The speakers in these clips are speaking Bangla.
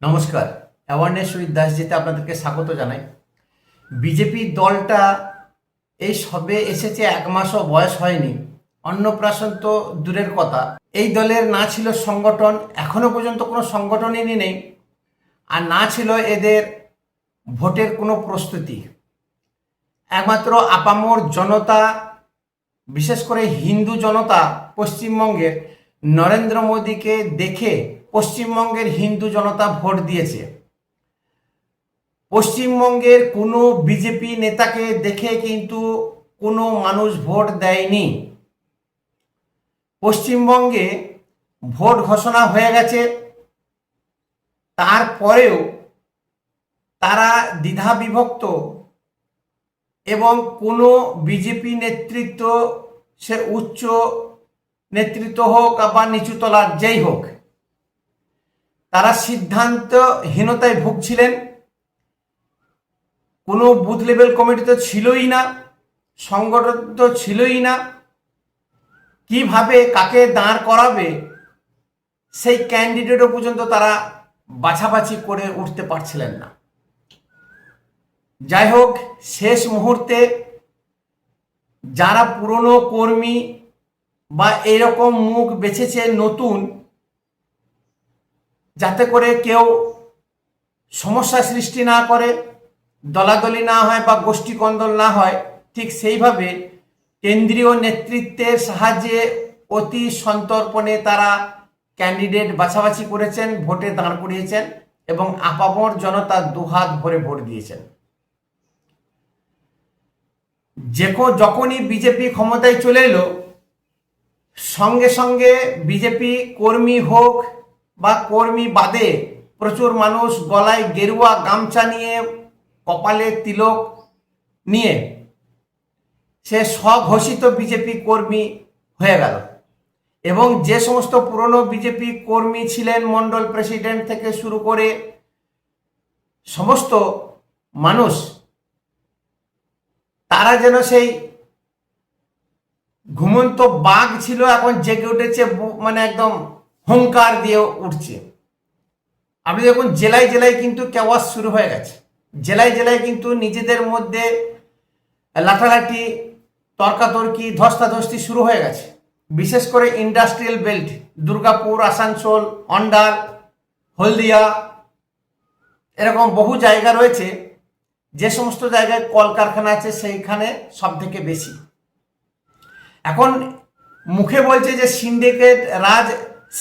নমস্কার। অ্যাওয়ারনেস উইথ দাসজিতে আপনাদেরকে স্বাগত জানাই। বিজেপি দলটা এই সবে এসেছে, 1 মাসও বয়স হয়নি। অন্নপ্রাশন তো দূরের কথা, এই দলের না ছিল সংগঠন, এখনো পর্যন্ত কোনো সংগঠনই নেই, আর না ছিল এদের ভোটের কোনো প্রস্তুতি। একমাত্র আপামর জনতা, বিশেষ করে হিন্দু জনতা পশ্চিমবঙ্গের নরেন্দ্র মোদীকে দেখে পশ্চিমবঙ্গের হিন্দু জনতা ভোট দিয়েছে। পশ্চিমবঙ্গের কোনো বিজেপি নেতাকে দেখে কিন্তু কোনো মানুষ ভোট দেয়নি। পশ্চিমবঙ্গে ভোট ঘোষণা হয়ে গেছে, তারপরেও তারা দ্বিধা বিভক্ত, এবং কোনো বিজেপি নেতৃত্ব, সে উচ্চ নেতৃত্ব হোক বা নিচুতলার যেই হোক, তারা সিদ্ধান্তহীনতায় ভুগছিলেন। কোনো বুথ লেভেল কমিটি তো ছিলই না, সংগঠন তো ছিলই না। কিভাবে কাকে দাঁড় করাবে সেই ক্যান্ডিডেটও পর্যন্ত তারা বাছাবাছি করে উঠতে পারছিলেন না। যাই হোক, শেষ মুহূর্তে যারা পুরনো কর্মী বা এরকম মুখ বেছেছে নতুন, যাতে করে কেউ সমস্যা সৃষ্টি না করে, দলাদলি না হয় বা গোষ্ঠী কন্দল না হয়, ঠিক সেইভাবে কেন্দ্রীয় নেতৃত্বের সাহায্যে অতি সন্তর্পণে তারা ক্যান্ডিডেট বাছাবাছি করেছেন, ভোটে দাঁড় করিয়েছেন, এবং আপামর জনতা দুহাত ভরে ভোট দিয়েছেন। যখনই বিজেপি ক্ষমতায় চলে এলো, সঙ্গে সঙ্গে বিজেপি কর্মী হোক বা কর্মী বাদে প্রচুর মানুষ গলায় গেরুয়া গামছা নিয়ে, কপালে তিলক নিয়ে সে স্বঘোষিত বিজেপি কর্মী হয়ে গেল। এবং যে সমস্ত পুরনো বিজেপি কর্মী ছিলেন, মন্ডল প্রেসিডেন্ট থেকে শুরু করে সমস্ত মানুষ, তারা যেন সেই ঘুমন্ত বাঘ ছিল, এখন জেগে উঠেছে, মানে একদম হুঙ্কার দিয়ে উঠছে। আপনি দেখুন, জেলায় জেলায় কিন্তু কেওয়াস শুরু হয়ে গেছে। জেলায় জেলায় কিন্তু নিজেদের মধ্যে লাঠালাঠি, তর্কাতর্কি, ধস্তাধস্তি শুরু হয়ে গেছে। বিশেষ করে ইন্ডাস্ট্রিয়াল বেল্ট, দুর্গাপুর, আসানসোল, অন্ডাল, হলদিয়া, এরকম বহু জায়গা রয়েছে। যে সমস্ত জায়গায় কলকারখানা আছে সেইখানে সব থেকে বেশি। এখন মুখে বলছে যে সিন্ডিকেট রাজ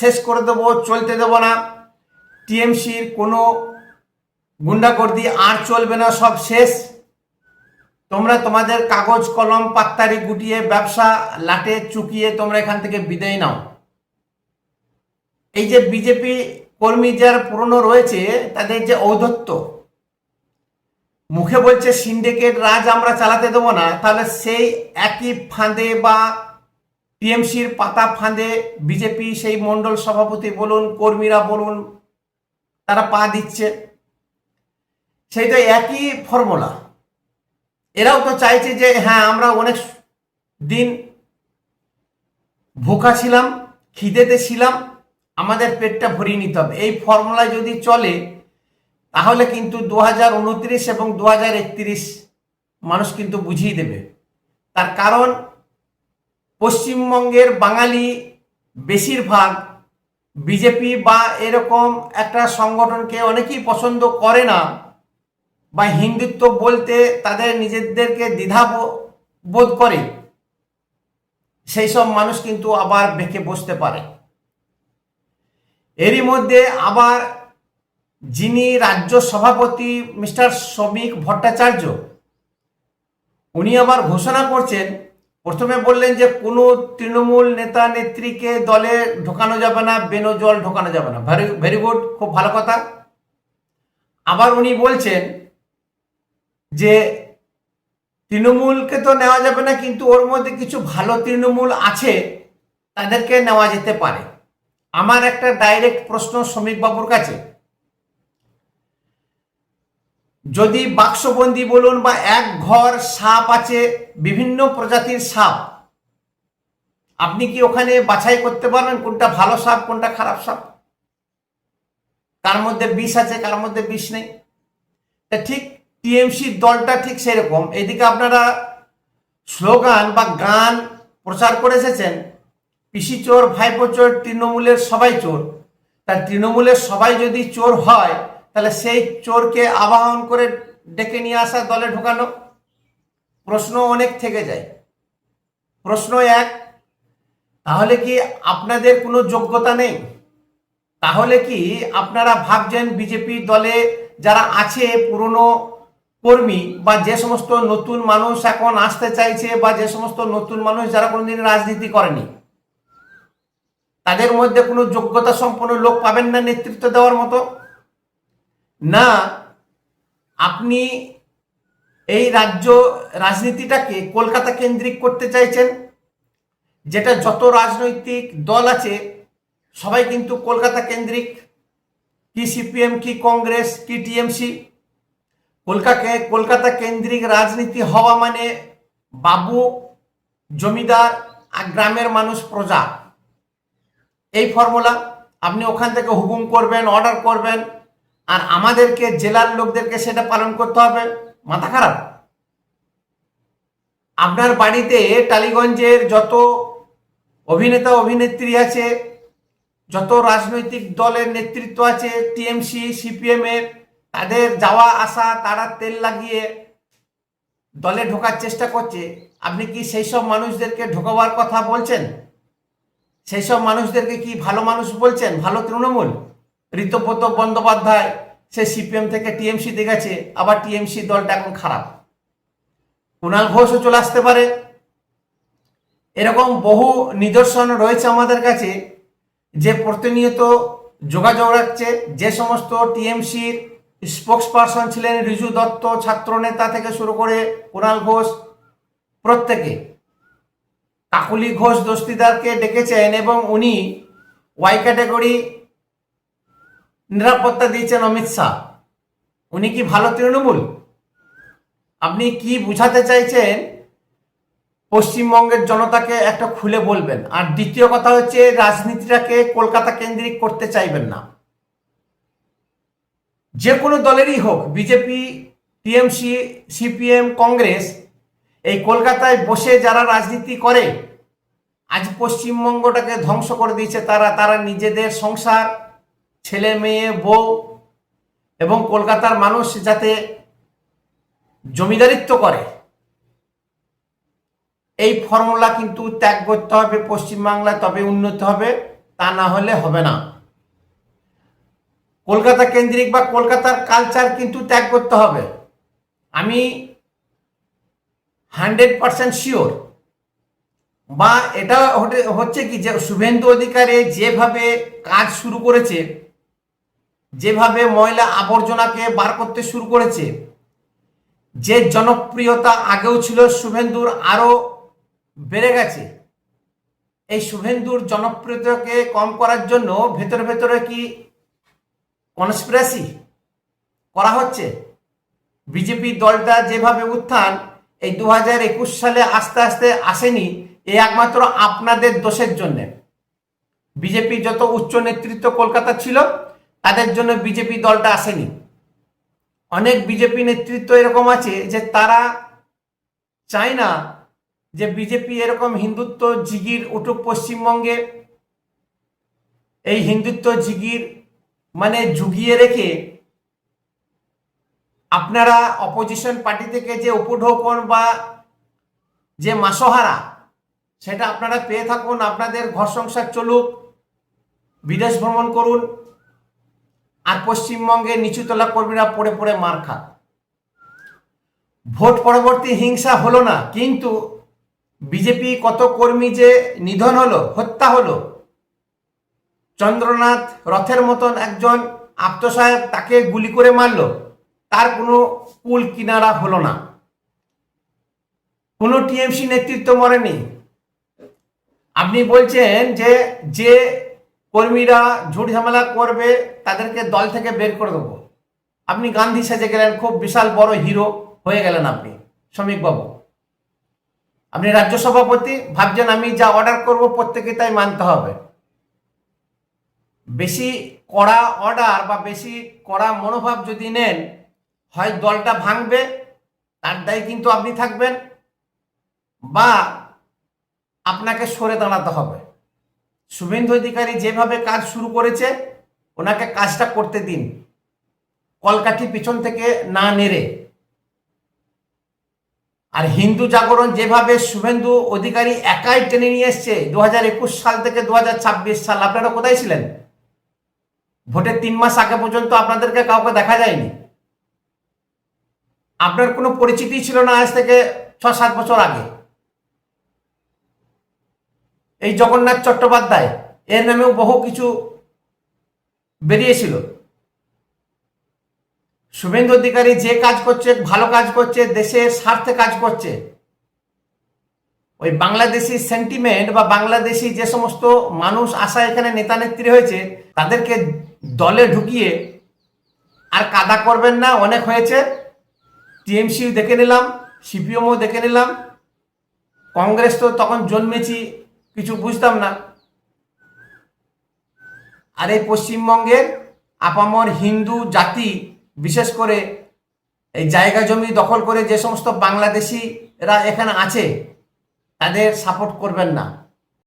শেষ করে দেবো, চলতে দেবো না, টিএমসির কোনো গুন্ডাগর্দি আর চলবে না, সব শেষ, তোমরা তোমাদের কাগজ কলম পাত্তারি গুটিয়ে ব্যবসা লাটে চুকিয়ে তোমরা এখান থেকে বিদায় নাও। এই যে বিজেপি কর্মী যারা পুরনো রয়েছে, তাদের যে ঔদ্ধত্য, মুখে বলছে সিন্ডিকেট রাজ আমরা চালাতে দেবো না, তাহলে সেই একই ফাঁদে বা টিএমসির পাতা ফাঁদে বিজেপি সেই মণ্ডল সভাপতি বলুন, কর্মীরা বলুন, তারা পা দিচ্ছে। সেইটা একই ফর্মুলা। এরাও তো চাইছে যে হ্যাঁ, আমরা অনেক দিন ভুকা ছিলাম, খিদেতে ছিলাম, আমাদের পেটটা ভরিয়ে নিতে হবে। এই ফর্মুলা যদি চলে, তাহলে কিন্তু 2029 এবং 2031 মানুষ কিন্তু বুঝিয়ে দেবে। তার কারণ পশ্চিমবঙ্গের বাঙালি বেশিরভাগ বিজেপি বা এরকম একটা সংগঠনকে অনেকেই পছন্দ করে না, বা হিন্দুত্ব বলতে তাদের নিজেদেরকে দ্বিধা বোধ করে। সেই সব মানুষ কিন্তু আবার বেঁকে বসতে পারে। এরই মধ্যে আবার যিনি রাজ্য সভাপতি মিস্টার শ্রমিক ভট্টাচার্য, উনি আবার ঘোষণা করছেন, প্রথমে বললেন যে কোনো তৃণমূল নেতা নেত্রীকে দলে ঢোকানো যাবে না, বেনজল ঢোকানো যাবে না। ভেরি গুড, খুব ভালো কথা। আবার উনি বলছেন যে তৃণমূলকে তো নেওয়া যাবে না, কিন্তু ওর মধ্যে কিছু ভালো তৃণমূল আছে, তাদেরকে নেওয়া যেতে পারে। আমার একটা ডাইরেক্ট প্রশ্ন শ্রমিক বাবুর কাছে, যদি বাক্সবন্দি বলুন বা এক ঘর সাপ আছে, বিভিন্ন প্রজাতির সাপ, আপনি কি ওখানে বাছাই করতে পারবেন কোনটা ভালো সাপ, কোনটা খারাপ সাপ? কার মধ্যে বিষ আছে, কার মধ্যে বিষ নেই। তা ঠিক টিএমসি দলটা ঠিক সেরকম। এদিকে আপনারা স্লোগান বা গান প্রচার করে এসেছেন, পিসি চোর, ভাইপো চোর, তৃণমূলের সবাই চোর। তার তৃণমূলের সবাই যদি চোর হয়, তাহলে সেই চোরকে আবাহন করে ডেকে নিয়ে আসা, দলে ঢোকানো, প্রশ্ন অনেক থেকে যায়। প্রশ্ন এক, তাহলে কি আপনাদের কোনো যোগ্যতা নেই? তাহলে কি আপনারা ভাবছেন বিজেপি দলে যারা আছে পুরনো কর্মী বা যে সমস্ত নতুন মানুষ এখন আসতে চাইছে, বা যে সমস্ত নতুন মানুষ যারা কোনোদিন রাজনীতি করেনি, তাদের মধ্যে কোনো যোগ্যতা সম্পন্ন লোক পাবেন না নেতৃত্ব দেওয়ার মতো? না, আপনি এই রাজ্য রাজনীতিটাকে কলকাতা কেন্দ্রিক করতে চাইছেন, যেটা যত রাজনৈতিক দল আছে সবাই কিন্তু কলকাতা কেন্দ্রিক। কি সিপিএম, কি কংগ্রেস, কি টিএমসি, কলকাতা কেন্দ্রিক রাজনীতি হওয়া মানে বাবু জমিদার আর গ্রামের মানুষ প্রজা, এই ফর্মুলা। আপনি ওখান থেকে হুকুম করবেন, অর্ডার করবেন, আর আমাদেরকে জেলার লোকদেরকে সেটা পালন করতে হবে? মাথা খারাপ। আপনার বাড়িতে টালিগঞ্জের যত অভিনেতা অভিনেত্রী আছে, যত রাজনৈতিক দলের নেতৃত্ব আছে, টিএমসি সিপিএম এর, তাদের যাওয়া আসা তারা তেল লাগিয়ে দলে ঢোকার চেষ্টা করছে। আপনি কি সেই সব মানুষদেরকে ঢোকাবার কথা বলছেন? সেই সব মানুষদেরকে কি ভালো মানুষ বলছেন, ভালো তৃণমূল? ঋতব্রত বন্দ্যোপাধ্যায় সে সিপিএম থেকে টিএমসিতে গেছে, আবার টিএমসি দলটা এখন খারাপ। কুণাল ঘোষও চলে আসতে পারে। এরকম বহু নিদর্শন রয়েছে আমাদের কাছে, যে প্রতিনিয়ত যোগাযোগ রাখছে। যে সমস্ত টিএমসির স্পোক্স পারসন ছিলেন, রিজু দত্ত ছাত্র নেতা থেকে শুরু করে কুণাল ঘোষ, প্রত্যেকে কাকুলি ঘোষ দস্তিদারকে ডেকেছেন এবং উনি ওয়াই ক্যাটাগরি নিরাপত্তা দিয়েছেন অমিত শাহ। উনি কি ভালো তৃণমূল? আপনি কি বুঝাতে চাইছেন পশ্চিমবঙ্গের জনতাকে একটা খুলে বলবেন। আর দ্বিতীয় কথা হচ্ছে, রাজনীতিটাকে কলকাতা কেন্দ্রিক করতে চাইবেন না। যে কোনো দলেরই হোক, বিজেপি, টিএমসি, সিপিএম, কংগ্রেস, এই কলকাতায় বসে যারা রাজনীতি করে আজ পশ্চিমবঙ্গটাকে ধ্বংস করে দিয়েছে। তারা নিজেদের সংসার, ছেলে মেয়ে, বউ এবং কলকাতার মানুষ যাতে জমিদারিত্ব করে, এই ফর্মুলা কিন্তু ত্যাগ করতে হবে পশ্চিমবাংলায়, তবে উন্নতি হবে, তা না হলে হবে না। কলকাতা কেন্দ্রিক বা কলকাতার কালচার কিন্তু ত্যাগ করতে হবে। আমি 100% শিওর। বা এটা হচ্ছে কি, যে শুভেন্দু অধিকারী যেভাবে কাজ শুরু করেছে, যেভাবে ময়লা আবর্জনাকে বার করতে শুরু করেছে, যে জনপ্রিয়তা আগেও ছিল শুভেন্দুর, আরো বেড়ে গেছে। এই শুভেন্দুর জনপ্রিয়তাকে কম করার জন্য ভেতরে ভেতরে কি কনস্পিরেসি করা হচ্ছে? বিজেপি দলটা যেভাবে উত্থান এই 2021 সালে আস্তে আস্তে আসেনি, এ একমাত্র আপনাদের দোষের জন্য। বিজেপি যত উচ্চ নেতৃত্ব কলকাতা ছিল, তাদের জন্য বিজেপি দলটা আসেনি। অনেক বিজেপি নেতৃত্ব এরকম আছে যে তারা চায় না যে বিজেপি এরকম হিন্দুত্ব জিগির উঠুক পশ্চিমবঙ্গে। এই হিন্দুত্ব জিগির মানে জুগিয়ে রেখে আপনারা অপোজিশন পার্টি থেকে যে উপঢৌকন বা যে মাসোহারা, সেটা আপনারা পেয়ে থাকুন। আপনাদের ঘর সংসার চলুক, বিদেশ ভ্রমণ করুন, আর পশ্চিমবঙ্গে নিচুতলা কর্মীরা পড়ে পড়ে মার খান। ভোট পরবর্তী হিংসা হলো না, কিন্তু বিজেপি কত কর্মী যে নিধন হলো, হত্যা হলো। চন্দ্রনাথ রথের মতন একজন আপ্তসাহেব, তাকে গুলি করে মারলো, তার কোনো কুল কিনারা হলো না। কোনো টিএমসি নেতৃত্ব মরেনি। আপনি বলছেন যে যে কর্মীরা ঝুট ঝামেলা করবে তাদেরকে দল থেকে বের করে দেবো। আপনি গান্ধী সেজে গেলেন, খুব বিশাল বড় হিরো হয়ে গেলেন আপনি শ্রমিক বাবু। আপনি রাজ্য সভাপতি, ভাবছেন আমি যা অর্ডার করব প্রত্যেকে তাই মানতে হবে। বেশি কড়া অর্ডার বা বেশি কড়া মনোভাব যদি নেন, হয় দলটা ভাঙবে, তার দায় কিন্তু আপনি থাকবেন, বা আপনাকে সরে দাঁড়াতে হবে। শুভেন্দু অধিকারী যেভাবে কাজ শুরু করেছে, ওনাকে কাজটা করতে দিন, কলকাঠি পিছন থেকে না নেড়ে। আর হিন্দু জাগরণ যেভাবে শুভেন্দু অধিকারী একাই টেনে নিয়ে এসছে 2021 সাল থেকে 2026 সাল, আপনারা কোথায় ছিলেন? ভোটের 3 মাস আগে পর্যন্ত আপনাদেরকে কাউকে দেখা যায়নি। আপনার কোনো পরিচিতি ছিল না আজ থেকে 6-7 বছর আগে। এই জগন্নাথ চট্টোপাধ্যায়, এর নামেও বহু কিছু বেরিয়েছিল। শুভেন্দু অধিকারী যে কাজ করছে, ভালো কাজ করছে, দেশের স্বার্থে কাজ করছে। ওই বাংলাদেশি সেন্টিমেন্ট বা বাংলাদেশি যে সমস্ত মানুষ আসা এখানে নেতা নেত্রী হয়েছে, তাদেরকে দলে ঢুকিয়ে আর কাদা করবেন না, অনেক হয়েছে। টিএমসিও দেখে নিলাম, সিপিএমও দেখে নিলাম, কংগ্রেস তো তখন জন্মেছি, কিছু বুঝতাম না। আর এই পশ্চিমবঙ্গের আপামর হিন্দু জাতি, বিশেষ করে এই জায়গা জমি দখল করে যে সমস্ত বাংলাদেশিরা এখানে আছে, তাদের সাপোর্ট করবেন না।